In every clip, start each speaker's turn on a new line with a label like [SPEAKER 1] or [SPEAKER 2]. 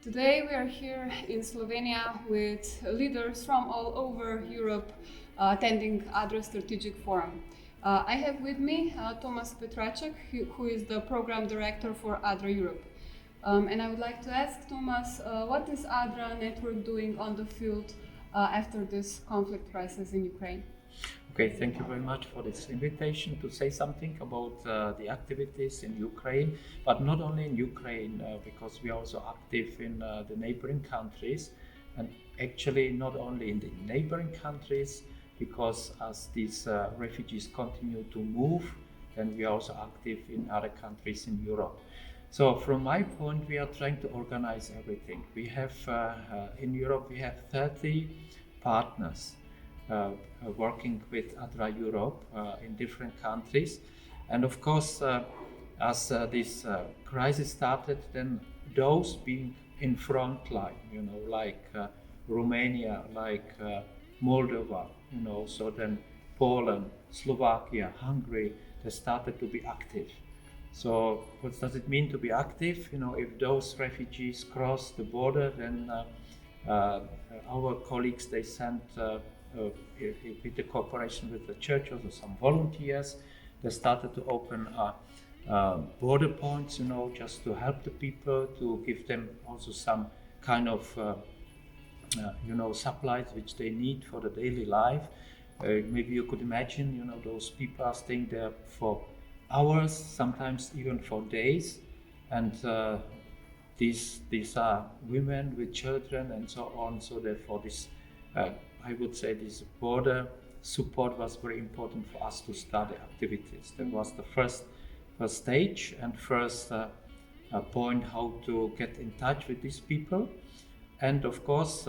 [SPEAKER 1] Today we are here in Slovenia with leaders from all over Europe attending ADRA Strategic Forum. I have with me Thomas Petracek, who is the program director for ADRA Europe. And I would like to ask Thomas, what is ADRA network doing on the field after this conflict crisis in Ukraine?
[SPEAKER 2] Okay, thank you very much for this invitation to say something about the activities in Ukraine, but not only in Ukraine, because we are also active in the neighboring countries, and actually not only in the neighboring countries, because as these refugees continue to move, then we are also active in other countries in Europe. So from my point, we are trying to organize everything. We have, in Europe, we have 30 partners working with ADRA Europe in different countries. And of course, as this crisis started, then those being in front line, like Romania, like Moldova, so then Poland, Slovakia, Hungary, they started to be active. So what does it mean to be active? If those refugees cross the border, then our colleagues, they sent with the cooperation with the church, also some volunteers, they started to open border points, just to help the people, to give them also some kind of, supplies which they need for the daily life. Maybe you could imagine, those people are staying there for hours, sometimes even for days, and these are women with children and so on. So therefore, this I would say this border support was very important for us to start the activities. That was the first stage and first point how to get in touch with these people. And of course,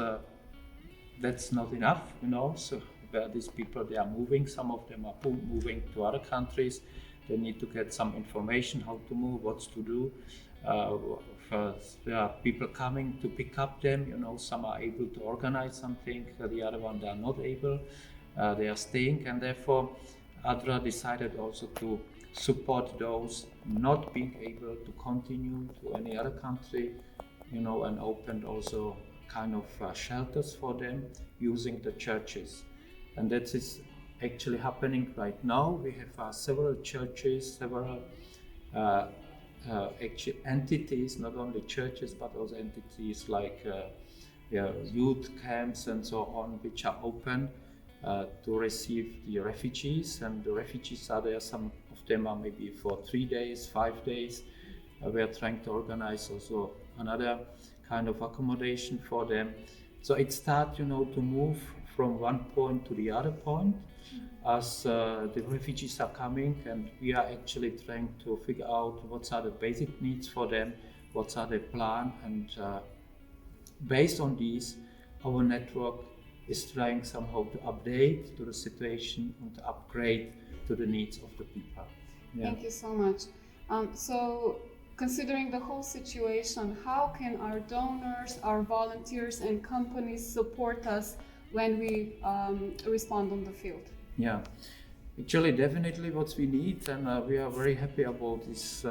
[SPEAKER 2] that's not enough, so where these people, they are moving, some of them are moving to other countries. They need to get some information how to move, what to do. First, there are people coming to pick up them, some are able to organize something, the other one they are not able, they are staying, and therefore ADRA decided also to support those not being able to continue to any other country, and opened also kind of shelters for them using the churches. And that is actually happening right now. We have several churches, several actually entities, not only churches, but also entities like youth camps and so on, which are open to receive the refugees. And the refugees are there, some of them are maybe for 3 days, 5 days. We are trying to organize also another kind of accommodation for them. So it starts, to move from one point to the other point as the refugees are coming, and we are actually trying to figure out what are the basic needs for them, what are their plan, and based on these, our network is trying somehow to update to the situation and to upgrade to the needs of the people.
[SPEAKER 1] Yeah. Thank you so much. So considering the whole situation, how can our donors, our volunteers and companies support us when we respond on the field?
[SPEAKER 2] Yeah, actually definitely what we need, and we are very happy about this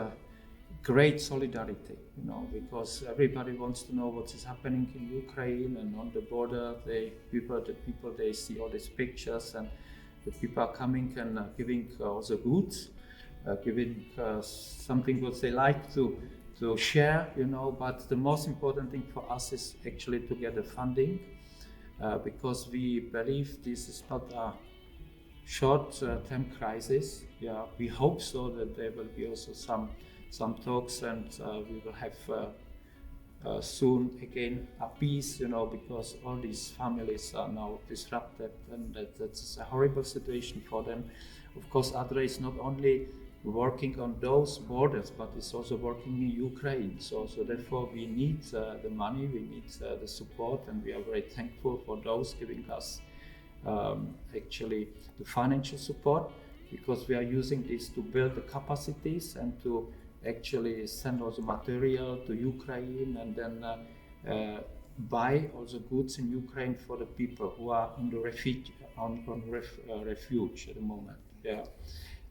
[SPEAKER 2] great solidarity, because everybody wants to know what is happening in Ukraine, and on the border, the people they see all these pictures, and the people are coming and giving also goods, giving something what they like to share, but the most important thing for us is actually to get the funding, because we believe this is not a short-term crisis. Yeah, we hope so that there will be also some talks, and we will have soon again a peace, because all these families are now disrupted, and that's a horrible situation for them. Of course, ADRA is not only working on those borders, but it's also working in Ukraine. So therefore we need the money, we need the support, and we are very thankful for those giving us actually the financial support, because we are using this to build the capacities and to actually send also material to Ukraine, and then buy also goods in Ukraine for the people who are on the refuge at the moment. Yeah.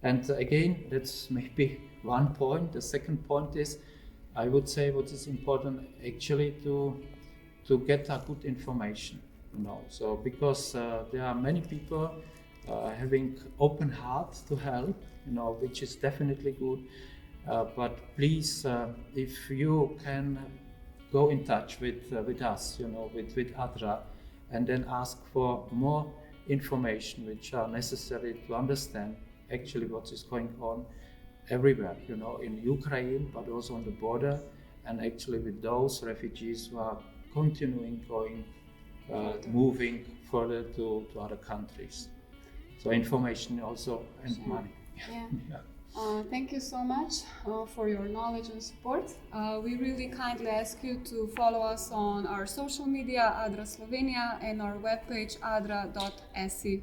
[SPEAKER 2] And again, that's maybe one point. The second point is I would say what is important actually to get a good information, you know. So because there are many people having open heart to help, you know, which is definitely good. But please, if you can go in touch with us, you know, with ADRA, and then ask for more information which are necessary to understand actually what is going on everywhere, you know, in Ukraine, but also on the border, and actually with those refugees who are moving further to other countries. So information also and money.
[SPEAKER 1] Yeah. Thank you so much for your knowledge and support. We really kindly ask you to follow us on our social media, ADRA Slovenia, and our webpage, adra.se.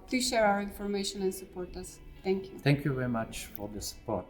[SPEAKER 1] Please share our information and support us. Thank you.
[SPEAKER 2] Thank you very much for the support.